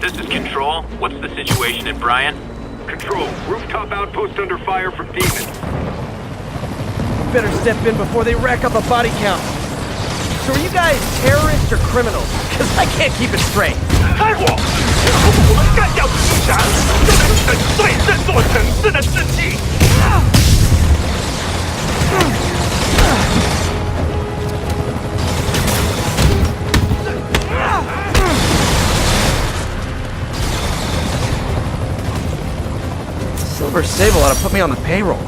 This is Control. What's the situation at Bryant? Control, rooftop outpost under fire from demons. Better step in before they rack up a body count. So are you guys terrorists or criminals? Because I can't keep it straight. 开火！我们干掉金山，这是你们对这座城市的致敬。Silver Sable ought to put me on the payroll.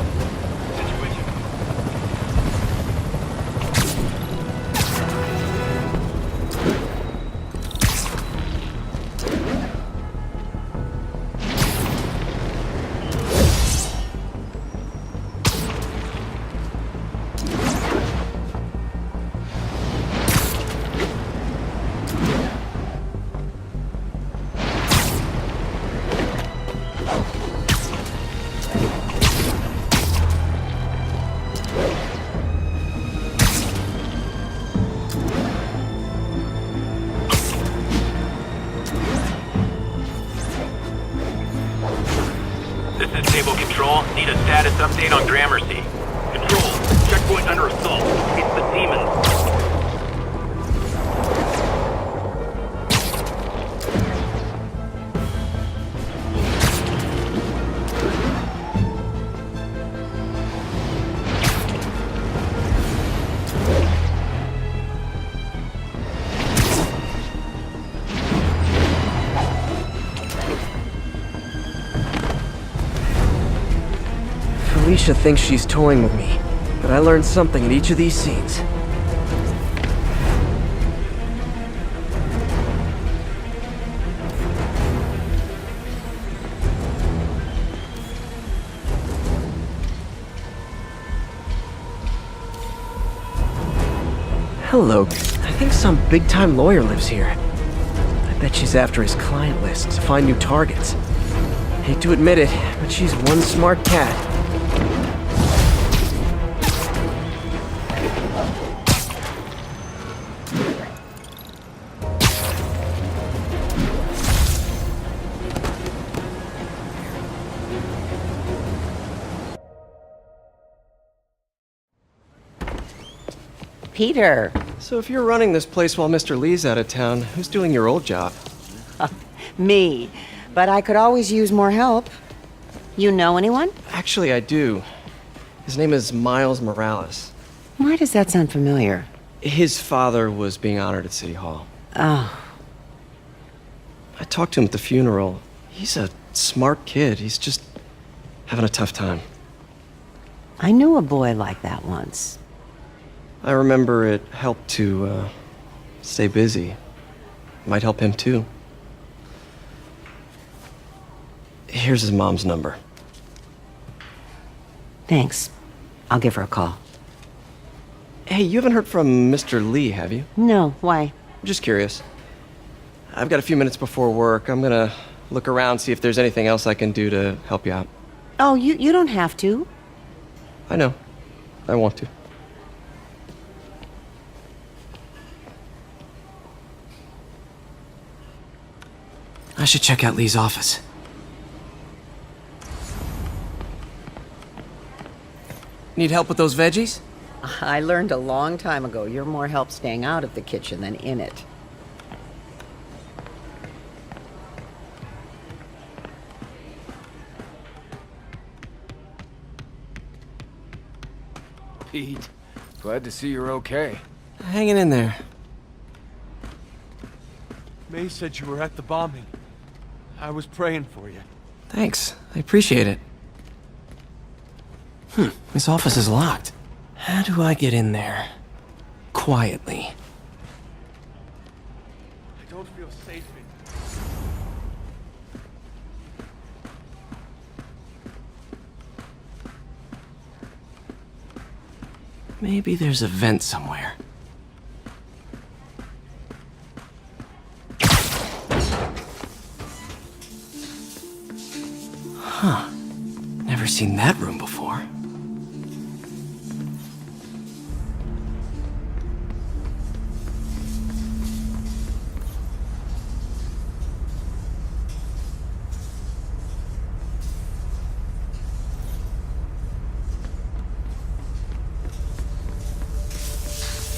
This is Sable Control. Need a status update on Gramercy. Control, checkpoint under assault. It's the demons. Felicia thinks she's toying with me, but I learned something in each of these scenes. Hello. I think some big-time lawyer lives here. I bet she's after his client list to find new targets. Hate to admit it, but she's one smart cat. Peter. So if you're running this place while Mr. Lee's out of town, who's doing your old job? Me. But I could always use more help. You know anyone? Actually, I do. His name is Miles Morales. Why does that sound familiar? His father was being honored at City Hall. Oh, I talked to him at the funeral. He's a smart kid. He's just having a tough time. I knew a boy like that once. I remember it helped to, stay busy. Might help him too. Here's his mom's number. Thanks. I'll give her a call. Hey, you haven't heard from Mr. Lee, have you? No, why? Just curious. I've got a few minutes before work. I'm gonna look around, see if there's anything else I can do to help you out. Oh, you don't have to. I know. I want to. I should check out Lee's office. Need help with those veggies? I learned a long time ago you're more help staying out of the kitchen than in it. Pete, glad to see you're okay. Hanging in there. May said you were at the bombing. I was praying for you. Thanks. I appreciate it. This office is locked. How do I get in there? Quietly. I don't feel safe in Maybe there's a vent somewhere. Huh. Never seen that room before.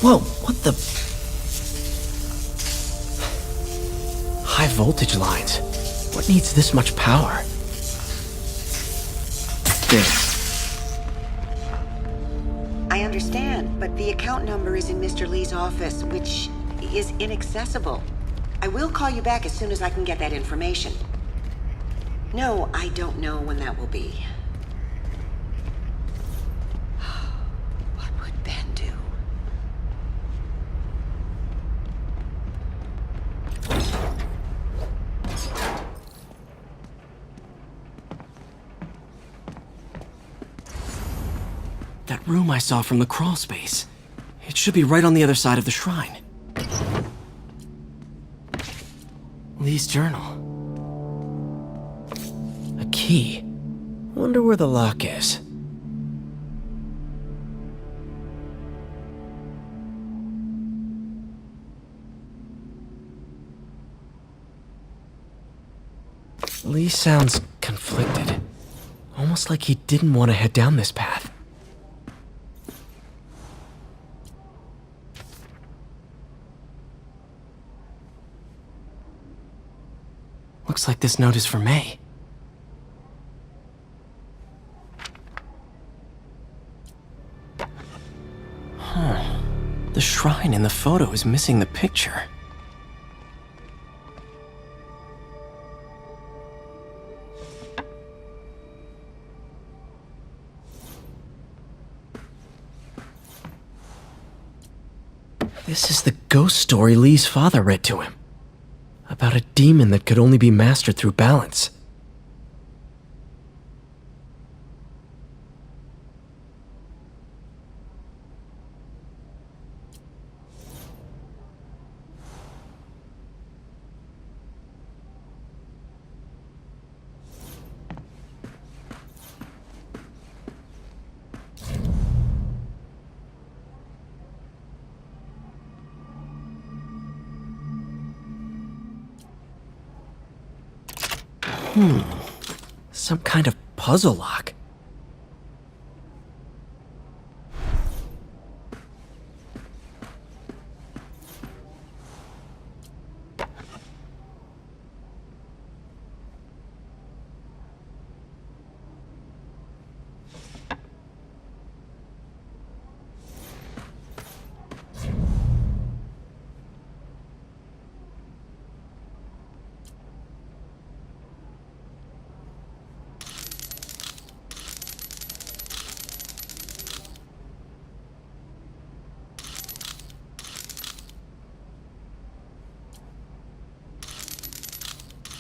Whoa, what the... High voltage lines. What needs this much power? This. I understand, but the account number is in Mr. Lee's office, which is inaccessible. I will call you back as soon as I can get that information. No, I don't know when that will be. What would Ben do? That room I saw from the crawl space. It should be right on the other side of the shrine. Lee's journal. A key. Wonder where the lock is. Lee sounds conflicted. Almost like he didn't want to head down this path. Looks like this note is for May. Huh. The shrine in the photo is missing the picture. This is the ghost story Lee's father read to him. About a demon that could only be mastered through balance. Some kind of puzzle lock.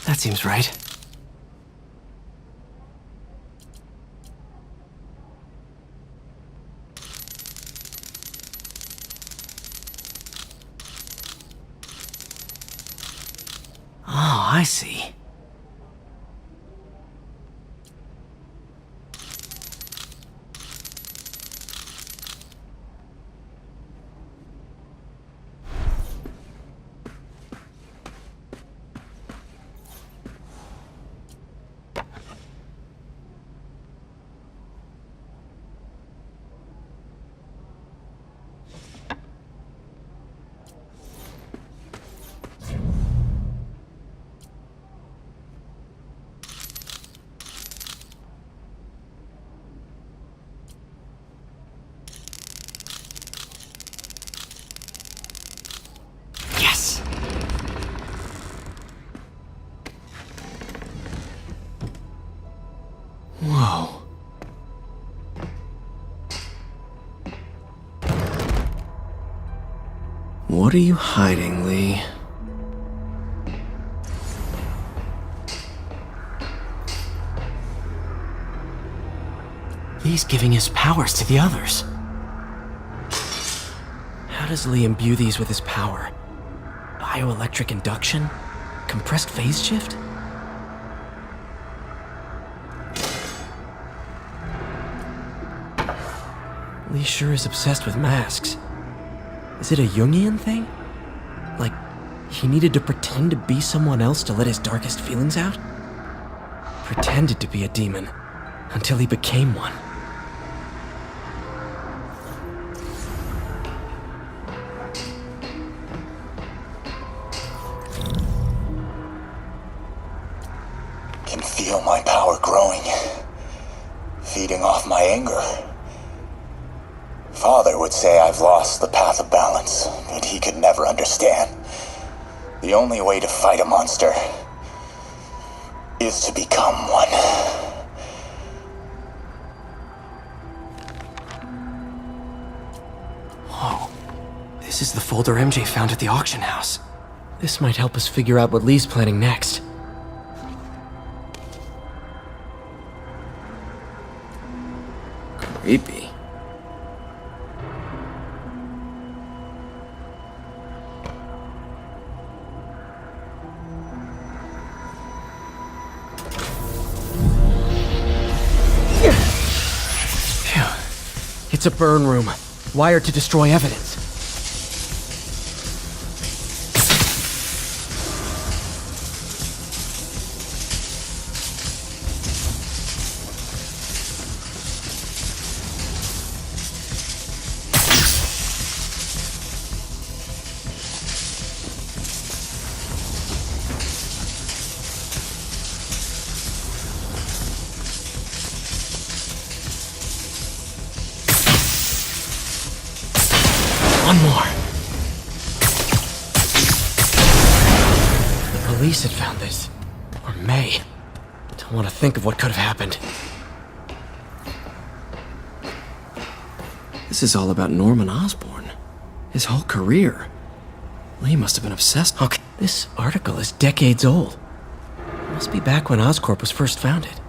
That seems right. Oh, I see. Whoa. What are you hiding, Lee? Lee's giving his powers to the others. How does Lee imbue these with his power? Bioelectric induction? Compressed phase shift? Lee sure is obsessed with masks. Is it a Jungian thing? Like, he needed to pretend to be someone else to let his darkest feelings out? Pretended to be a demon, until he became one. feeding off my anger. Father would say I've lost the path of balance, but he could never understand. The only way to fight a monster is to become one. Whoa. This is the folder MJ found at the auction house. This might help us figure out what Lee's planning next. Creepy. Phew. It's a burn room, wired to destroy evidence. One more. The police had found this. Or May. Don't want to think of what could have happened. This is all about Norman Osborn. His whole career. Lee must have been obsessed. Okay, this article is decades old. Must be back when Oscorp was first founded.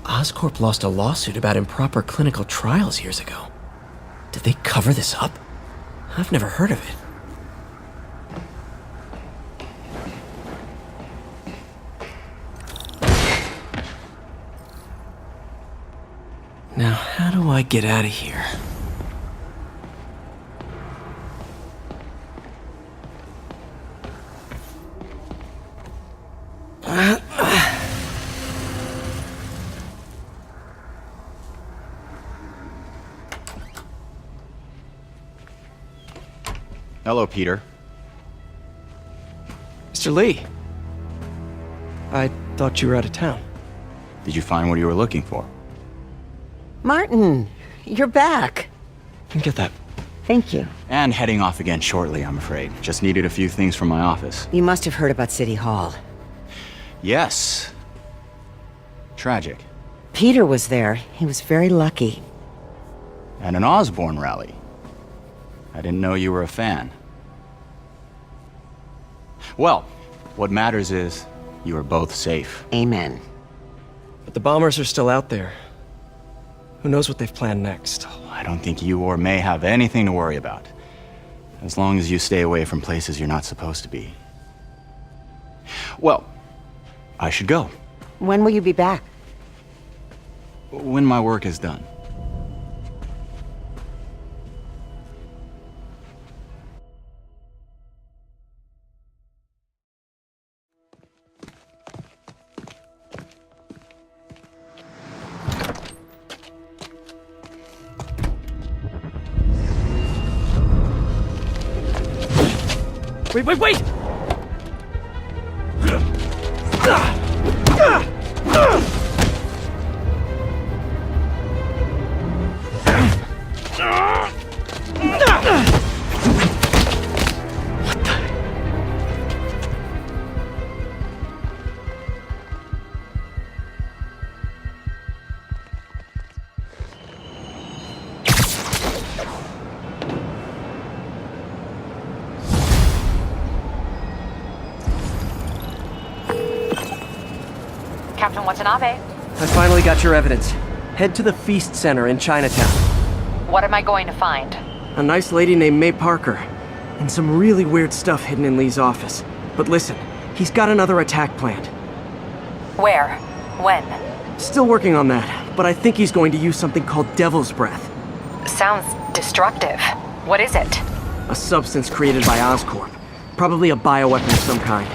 Oscorp lost a lawsuit about improper clinical trials years ago. Did they cover this up? I've never heard of it. Now, how do I get out of here? Hello, Peter. Mr. Lee. I thought you were out of town. Did you find what you were looking for? Martin, you're back. Can get that. Thank you. And heading off again shortly, I'm afraid. Just needed a few things from my office. You must have heard about City Hall. Yes. Tragic. Peter was there. He was very lucky. And an Osborn rally. I didn't know you were a fan. Well, what matters is you are both safe. Amen. But the bombers are still out there. Who knows what they've planned next? I don't think you or May have anything to worry about. As long as you stay away from places you're not supposed to be. Well, I should go. When will you be back? When my work is done. Wait! Captain Watanabe. I finally got your evidence. Head to the Feast Center in Chinatown. What am I going to find? A nice lady named May Parker. And some really weird stuff hidden in Lee's office. But listen, he's got another attack planned. Where? When? Still working on that, but I think he's going to use something called Devil's Breath. Sounds destructive. What is it? A substance created by Oscorp. Probably a bioweapon of some kind.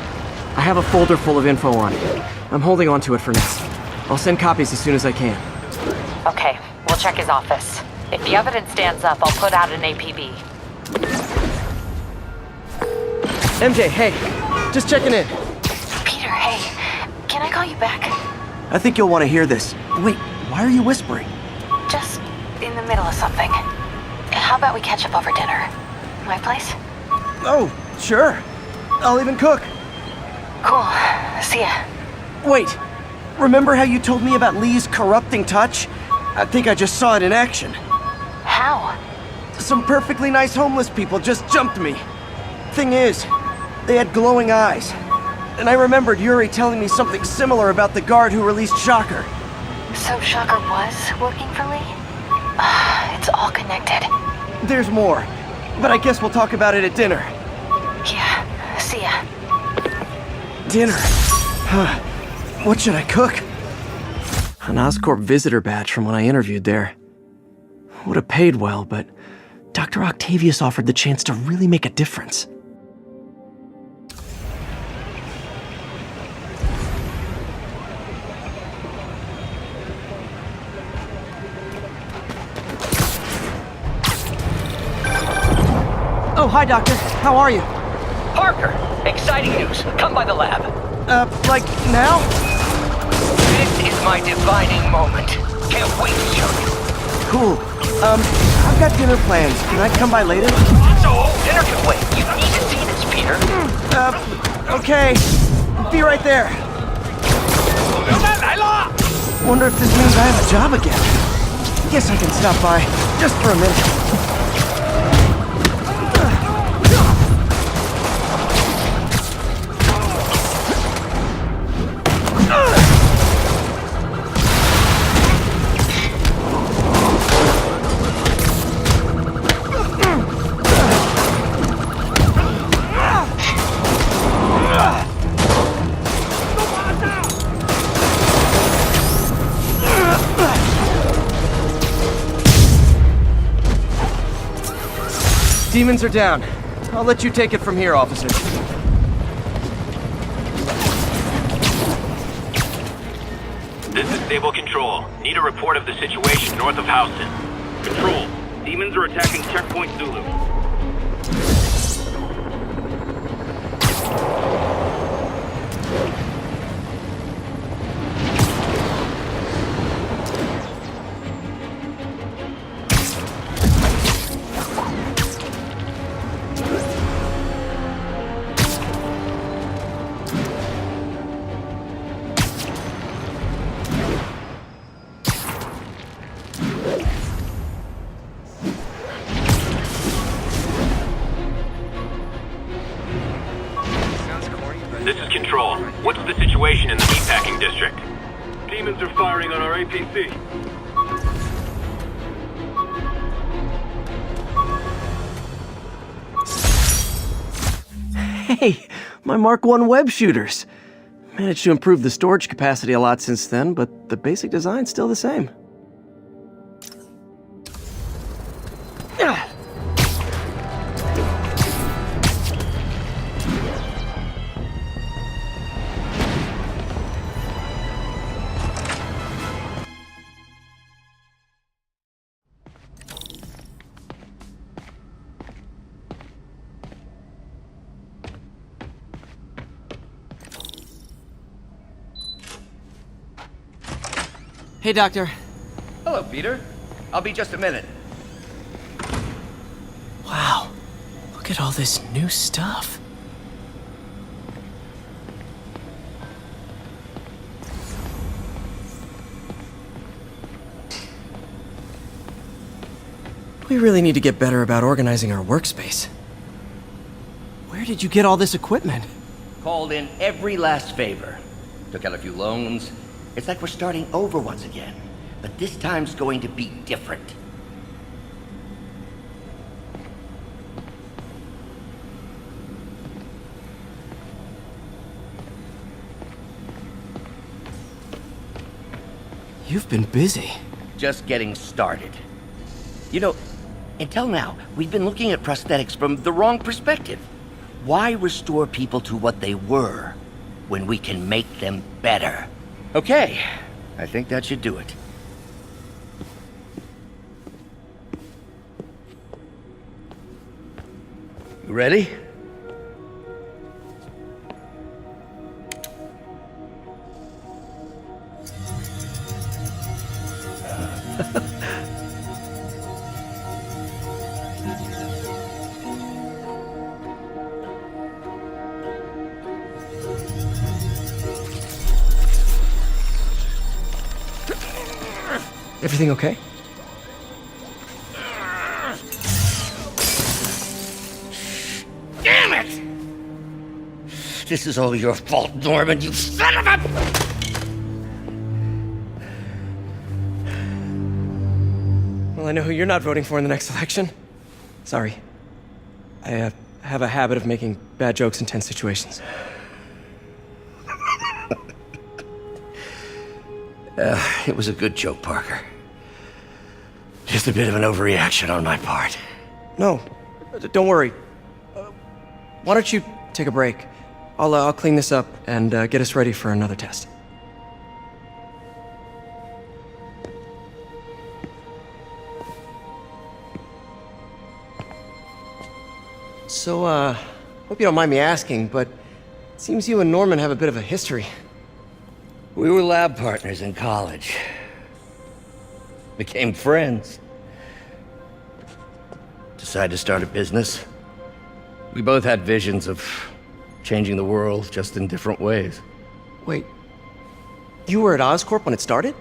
I have a folder full of info on it. I'm holding on to it for now. I'll send copies as soon as I can. Okay, we'll check his office. If the evidence stands up, I'll put out an APB. MJ, hey! Just checking in. Peter, hey. Can I call call you back. I think you'll want to hear this. Wait, why are you whispering? Just in the middle of something. How about we catch up over dinner? My place? Oh, sure. I'll even cook. Cool. See ya. Wait, remember how you told me about Lee's corrupting touch? I think I just saw it in action. How? Some perfectly nice homeless people just jumped me. Thing is, they had glowing eyes. And I remembered Yuri telling me something similar about the guard who released Shocker. So Shocker was working for Lee? It's all connected. There's more, but I guess we'll talk about it at dinner. Yeah, see ya. Dinner? What should I cook? An Oscorp visitor badge from when I interviewed there. Would have paid well, but Dr. Octavius offered the chance to really make a difference. Oh, hi, Doctor. How are you? Parker, exciting news. Come by the lab. Like now? This is my defining moment. Can't wait to show you. Cool. I've got dinner plans. Can I come by later? So, dinner can wait. You need to see this, Peter. Okay. Be right there. Wonder if this means I have a job again. Guess I can stop by, just for a minute. Demons are down. I'll let you take it from here, officer. This is Stable Control. Need a report of the situation north of Houston. Control. Demons are attacking Checkpoint Zulu. This is Control. What's the situation in the meatpacking district? Demons are firing on our APC. Hey, my Mark I web shooters. Managed to improve the storage capacity a lot since then, but the basic design's still the same. Hey, Doctor. Hello, Peter. I'll be just a minute. Wow. Look at all this new stuff. We really need to get better about organizing our workspace. Where did you get all this equipment? Called in every last favor. Took out a few loans. It's like we're starting over once again. But this time's going to be different. You've been busy. Just getting started. You know, until now, we've been looking at prosthetics from the wrong perspective. Why restore people to what they were when we can make them better? Okay, I think that should do it. You ready? Everything okay? Damn it! This is all your fault, Norman, you son of a... Well, I know who you're not voting for in the next election. Sorry. I have a habit of making bad jokes in tense situations. It was a good joke, Parker. Just a bit of an overreaction on my part. No, don't worry. Why don't you take a break? I'll clean this up and get us ready for another test. So, hope you don't mind me asking, but it seems you and Norman have a bit of a history. We were lab partners in college. Became friends. Decided to start a business. We both had visions of changing the world, just in different ways. Wait, you were at Oscorp when it started?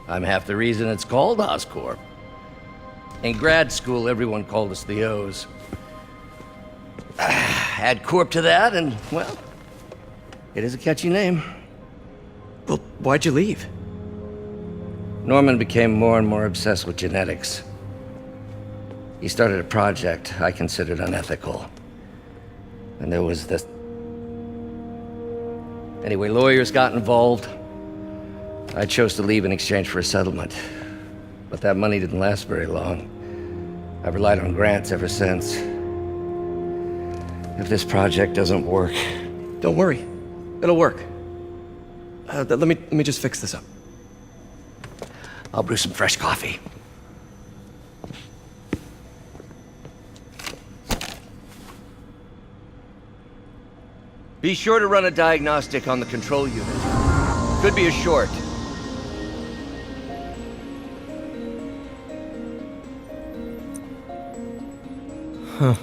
I'm half the reason it's called Oscorp. In grad school, everyone called us the O's. Add Corp to that, and, well, it is a catchy name. Well, why'd you leave? Norman became more and more obsessed with genetics. He started a project I considered unethical. And there was this... Anyway, lawyers got involved. I chose to leave in exchange for a settlement. But that money didn't last very long. I've relied on grants ever since. If this project doesn't work... Don't worry. It'll work. Let me just fix this up. I'll brew some fresh coffee. Be sure to run a diagnostic on the control unit. Could be a short. Huh.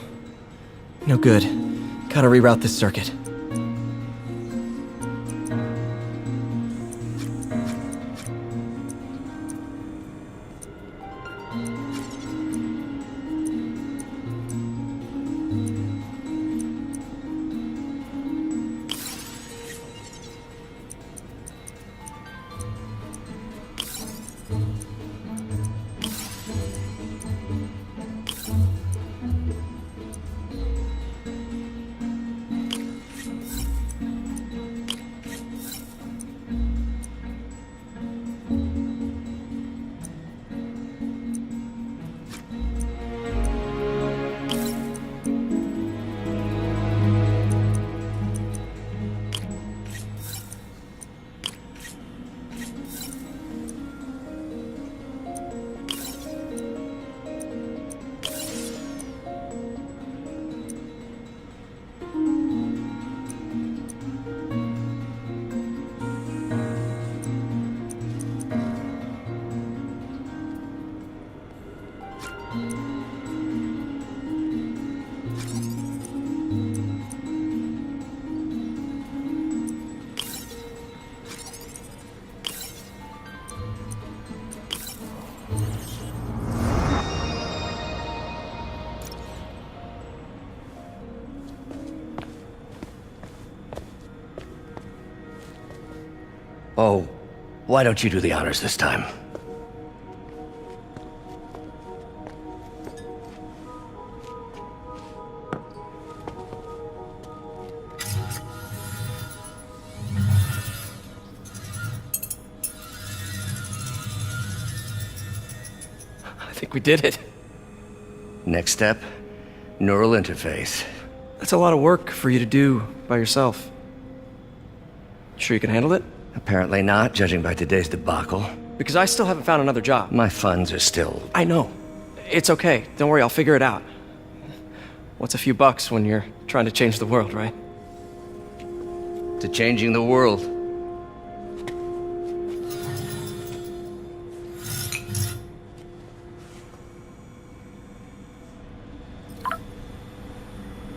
No good. Gotta reroute this circuit. Oh, why don't you do the honors this time? I think we did it. Next step, neural interface. That's a lot of work for you to do by yourself. Sure you can handle it? Apparently not, judging by today's debacle. Because I still haven't found another job. My funds are still... I know. It's okay. Don't worry, I'll figure it out. What's a few bucks when you're trying to change the world, right? To changing the world.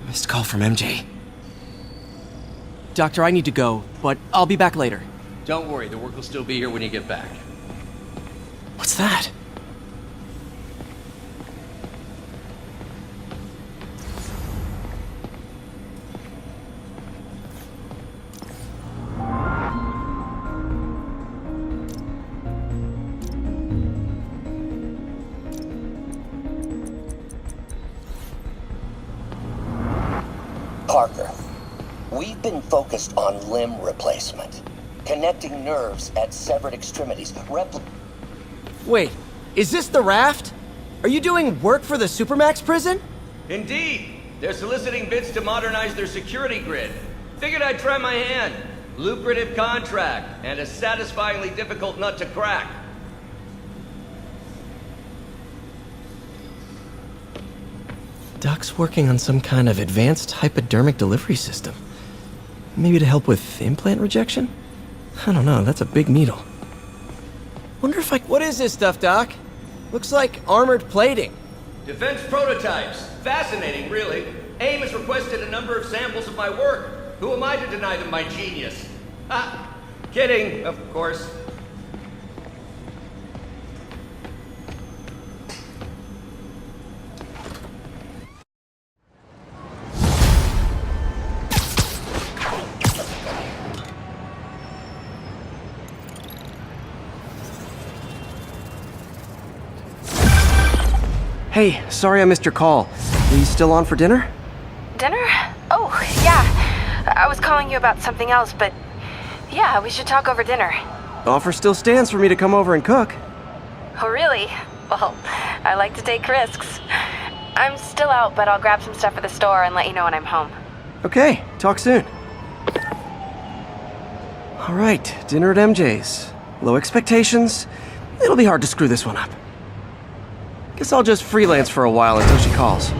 Missed call from MJ. Doctor, I need to go, but I'll be back later. Don't worry, the work will still be here when you get back. What's that? Parker, we've been focused on limb replacement, connecting nerves at severed extremities. Wait, is this the raft? Are you doing work for the Supermax prison? Indeed. They're soliciting bids to modernize their security grid. Figured I'd try my hand. Lucrative contract, and a satisfyingly difficult nut to crack. Doc's working on some kind of advanced hypodermic delivery system. Maybe to help with implant rejection? I don't know, that's a big needle. Wonder if I... What is this stuff, Doc? Looks like armored plating. Defense prototypes. Fascinating, really. AIM has requested a number of samples of my work. Who am I to deny them my genius? Ha! Kidding, of course. Hey, sorry I missed your call. Are you still on for dinner? Dinner? Oh, yeah. I was calling you about something else, but yeah, we should talk over dinner. The offer still stands for me to come over and cook. Oh, really? Well, I like to take risks. I'm still out, but I'll grab some stuff at the store and let you know when I'm home. Okay, talk soon. All right, dinner at MJ's. Low expectations. It'll be hard to screw this one up. Guess I'll just freelance for a while until she calls.